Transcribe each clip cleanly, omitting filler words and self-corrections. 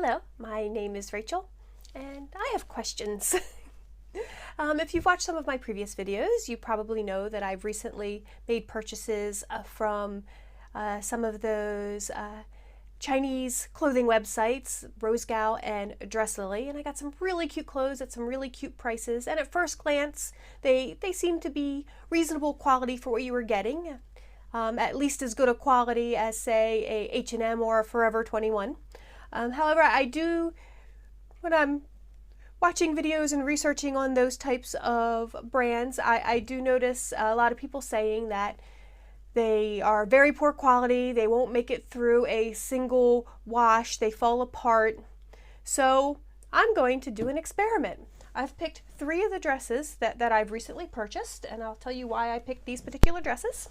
Hello, my name is Rachel, and I have questions. If you've watched some of my previous videos, you probably know that I've recently made purchases from some of those Chinese clothing websites, Rosegal and Dresslily, and I got some really cute clothes at some really cute prices, and at first glance, they seem to be reasonable quality for what you were getting. At least as good a quality as, say, a H&M or a Forever 21. However, I do, when I'm watching videos and researching on those types of brands, I do notice a lot of people saying that they are very poor quality, they won't make it through a single wash, they fall apart. So I'm going to do an experiment. I've picked 3 of the dresses that I've recently purchased, and I'll tell you why I picked these particular dresses.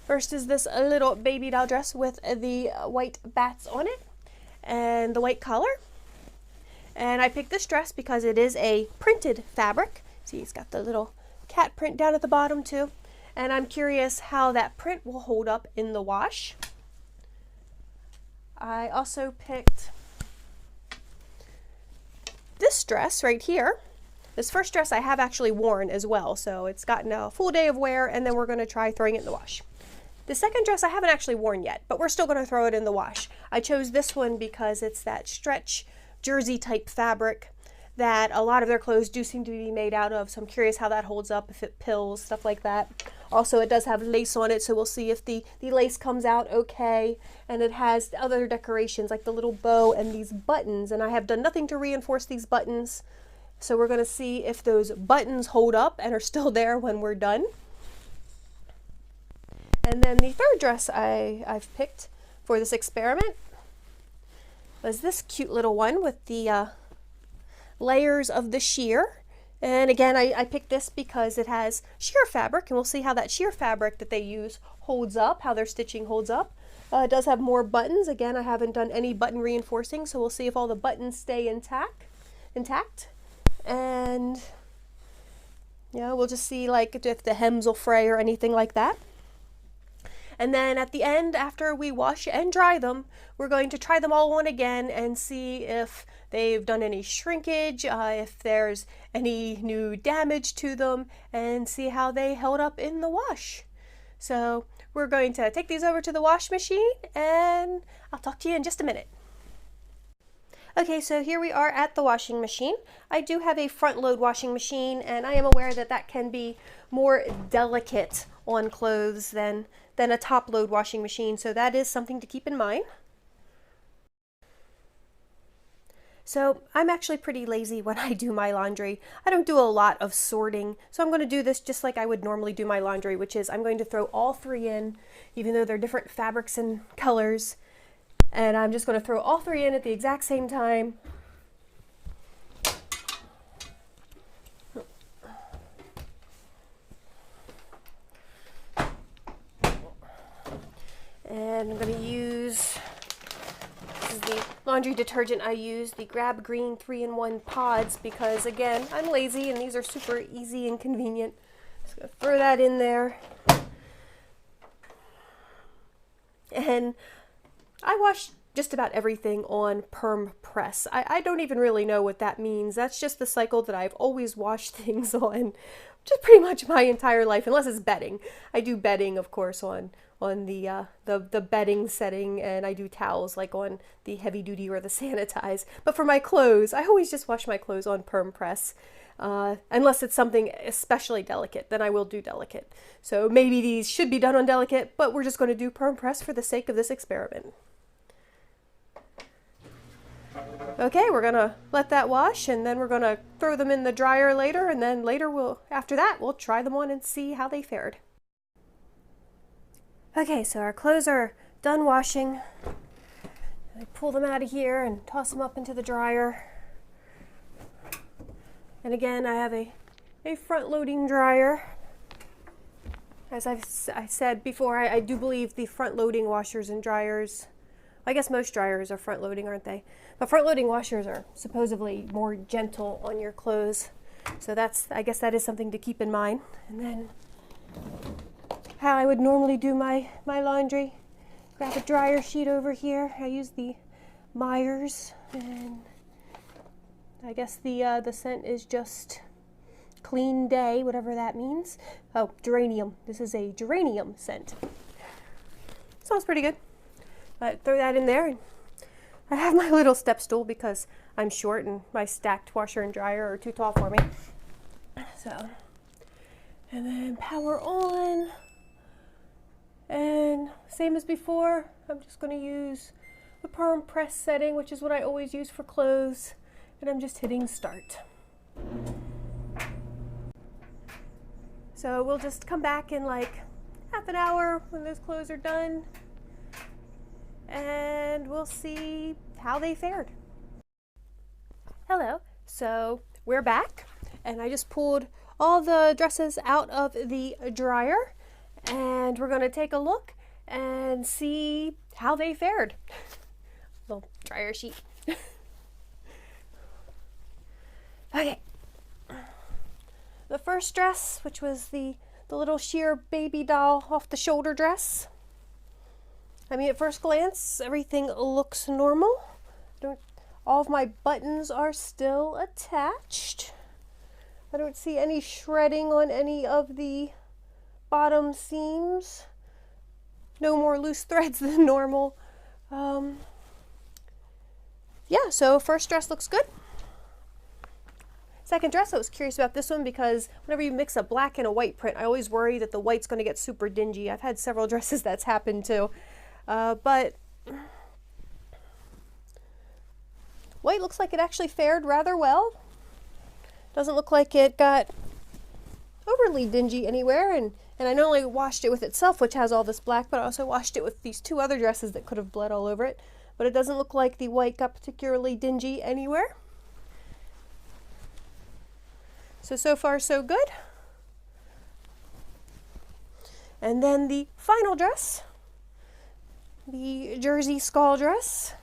First is this little baby doll dress with the white bats on it and the white collar. And I picked this dress because it is a printed fabric. See, it's got the little cat print down at the bottom too. And I'm curious how that print will hold up in the wash. I also picked this dress right here. This first dress I have actually worn as well, so it's gotten a full day of wear, and then we're going to try throwing it in the wash. The second dress I haven't actually worn yet, but we're still going to throw it in the wash. I chose this one because it's that stretch jersey type fabric that a lot of their clothes do seem to be made out of, so I'm curious how that holds up, if it pills, stuff like that. Also, it does have lace on it, so we'll see if the lace comes out okay. And it has other decorations like the little bow and these buttons, and I have done nothing to reinforce these buttons. So we're going to see if those buttons hold up and are still there when we're done. And then the third dress I've picked for this experiment was this cute little one with the layers of the sheer. And again, I picked this because it has sheer fabric, and we'll see how that sheer fabric that they use holds up, how their stitching holds up. It does have more buttons. Again, I haven't done any button reinforcing, so we'll see if all the buttons stay intact. And yeah, we'll just see like if the hems will fray or anything like that. And then at the end, after we wash and dry them, we're going to try them all on again and see if they've done any shrinkage, if there's any new damage to them, and see how they held up in the wash. So we're going to take these over to the wash machine, and I'll talk to you in just a minute. Okay, so here we are at the washing machine. I do have a front load washing machine, and I am aware that that can be more delicate on clothes than a top load washing machine, so that is something to keep in mind. So I'm actually pretty lazy when I do my laundry. I don't do a lot of sorting, so I'm going to do this just like I would normally do my laundry, which is I'm going to throw all 3 in, even though they're different fabrics and colors, and I'm just going to throw all 3 in at the exact same time. And I'm going to use, this is the laundry detergent I use, the Grab Green 3-in-1 pods, because again, I'm lazy and these are super easy and convenient. Just going to throw that in there. And I wash just about everything on perm press. I don't even really know what that means. That's just the cycle that I've always washed things on, just pretty much my entire life, unless it's bedding. I do bedding, of course, on the bedding setting, and I do towels like on the heavy duty or the sanitize. But for my clothes, I always just wash my clothes on perm press. Unless it's something especially delicate, then I will do delicate. So maybe these should be done on delicate, but we're just going to do perm press for the sake of this experiment. Okay, we're going to let that wash, and then we're going to throw them in the dryer later, and then later after that we'll try them on and see how they fared. Okay, so our clothes are done washing. I pull them out of here and toss them up into the dryer. And again, I have a front-loading dryer. As I said before, I do believe the front-loading washers and dryers, I guess most dryers are front-loading, aren't they? But front-loading washers are supposedly more gentle on your clothes. So I guess that is something to keep in mind. And then how I would normally do my laundry Grab a dryer sheet over here. I use the Myers, and I guess the scent is just clean day, whatever that means. Oh, geranium. This is a geranium scent. Smells pretty good. But throw that in there. And I have my little step stool because I'm short and my stacked washer and dryer are too tall for me. So, and then power on. And same as before, I'm just going to use the perm press setting, which is what I always use for clothes. And I'm just hitting start. So we'll just come back in like half an hour when those clothes are done, and we'll see how they fared. Hello, so we're back, and I just pulled all the dresses out of the dryer, and we're gonna take a look and see how they fared. Little dryer sheet. Okay. The first dress, which was the little sheer baby doll off the shoulder dress. I mean, at first glance, everything looks normal. All of my buttons are still attached. I don't see any shredding on any of the bottom seams. No more loose threads than normal. Yeah, so first dress looks good. Second dress, I was curious about this one because whenever you mix a black and a white print, I always worry that the white's going to get super dingy. I've had several dresses that's happened to. But white looks like it actually fared rather well. Doesn't look like it got overly dingy anywhere. And I not only washed it with itself, which has all this black, but I also washed it with these two other dresses that could have bled all over it. But it doesn't look like the white got particularly dingy anywhere. So far so good. And then the final dress, the jersey skull dress.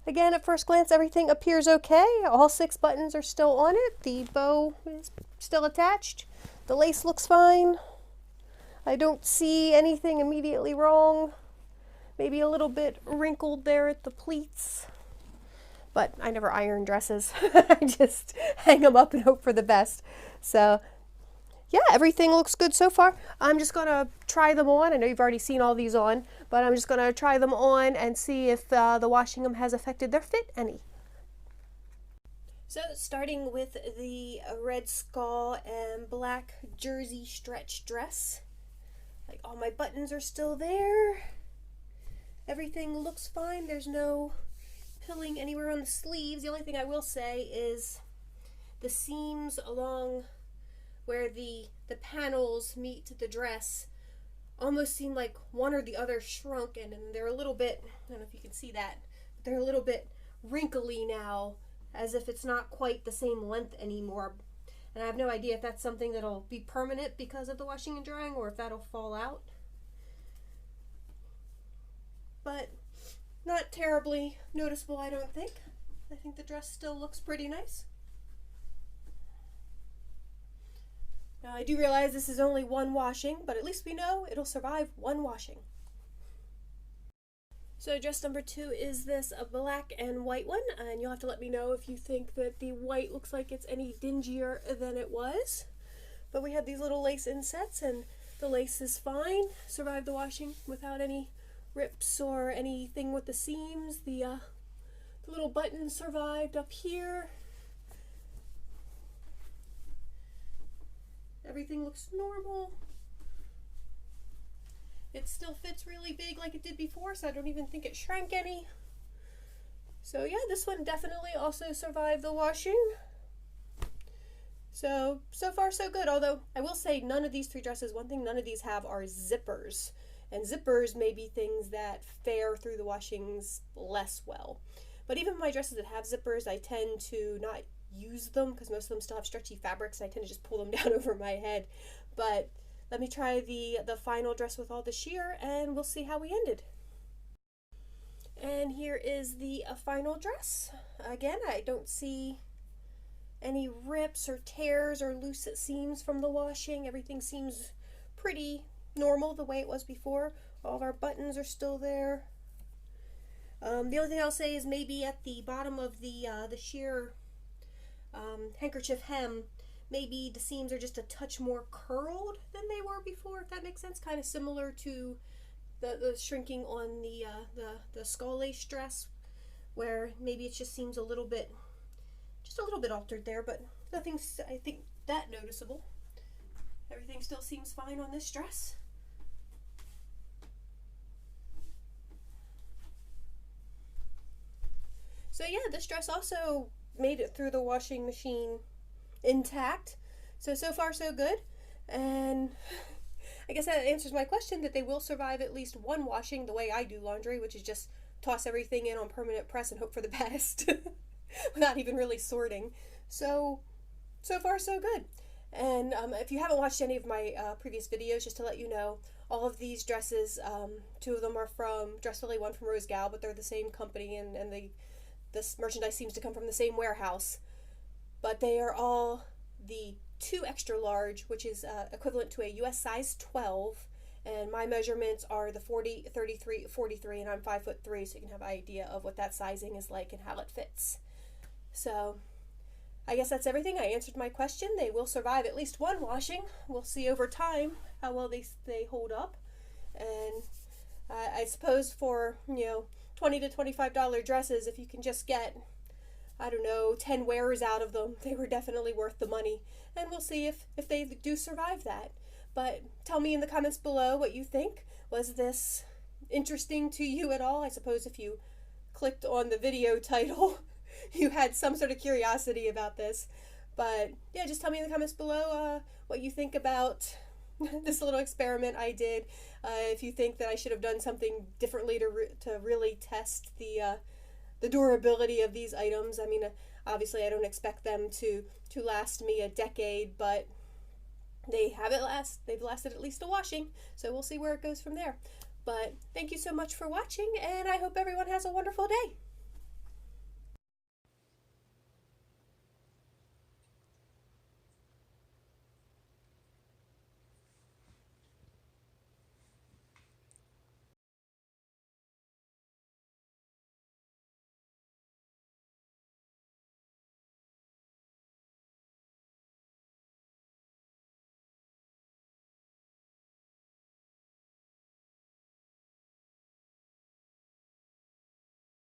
Again, at first glance, everything appears okay. All 6 buttons are still on it. The bow is still attached. The lace looks fine. I don't see anything immediately wrong. Maybe a little bit wrinkled there at the pleats. But I never iron dresses. I just hang them up and hope for the best. So yeah, everything looks good so far. I'm just going to try them on. I know you've already seen all these on, but I'm just going to try them on and see if the washing them has affected their fit any. So starting with the red skull and black jersey stretch dress. Like, all my buttons are still there. Everything looks fine. There's no pilling anywhere on the sleeves. The only thing I will say is the seams along where the panels meet the dress almost seem like one or the other shrunken, and they're a little bit, I don't know if you can see that, but they're a little bit wrinkly now, as if it's not quite the same length anymore. And I have no idea if that's something that'll be permanent because of the washing and drying, or if that'll fall out. But not terribly noticeable, I don't think. I think the dress still looks pretty nice. Now, I do realize this is only one washing, but at least we know it'll survive one washing. So dress number 2 is this a black and white one, and you'll have to let me know if you think that the white looks like it's any dingier than it was. But we have these little lace insets, and the lace is fine, survived the washing without any rips or anything with the seams. The little buttons survived up here. Everything looks normal. It still fits really big like it did before, so I don't even think it shrank any. So yeah, this one definitely also survived the washing. So far so good, although I will say none of these 3 dresses, one thing none of these have are zippers. And zippers may be things that fare through the washings less well. But even my dresses that have zippers, I tend to not use them because most of them still have stretchy fabrics, and I tend to just pull them down over my head. But let me try the final dress with all the sheer, and we'll see how we ended. And here is the final dress. Again, I don't see any rips or tears or loose seams from the washing. Everything seems pretty normal the way it was before. All of our buttons are still there. The only thing I'll say is maybe at the bottom of the sheer handkerchief hem, maybe the seams are just a touch more curled than they were before, if that makes sense. Kind of similar to the shrinking on the skull lace dress, where maybe it just seems a little bit altered there, but nothing's, I think, that noticeable. Everything still seems fine on this dress. So yeah, this dress also made it through the washing machine intact. So far so good. And I guess that answers my question that they will survive at least one washing the way I do laundry, which is just toss everything in on permanent press and hope for the best without even really sorting. So far so good. And if you haven't watched any of my previous videos, just to let you know, all of these dresses, two of them are from Dresslily, one from Rosegal, but they're the same company, and this merchandise seems to come from the same warehouse. But they are all the 2 extra large, which is equivalent to a US size 12. And my measurements are the 40, 33, 43, and I'm 5'3", so you can have an idea of what that sizing is like and how it fits. So I guess that's everything. I answered my question. They will survive at least one washing. We'll see over time how well they hold up. And I suppose for, $20 to $25 dresses, if you can just get, I don't know, 10 wears out of them, they were definitely worth the money. And we'll see if they do survive that. But tell me in the comments below what you think. Was this interesting to you at all? I suppose if you clicked on the video title, you had some sort of curiosity about this. But yeah, just tell me in the comments below what you think about this little experiment I did. If you think that I should have done something differently to really test the durability of these items. I mean, obviously I don't expect them to last me a decade, but they've lasted at least a washing, so we'll see where it goes from there. But thank you so much for watching, and I hope everyone has a wonderful day.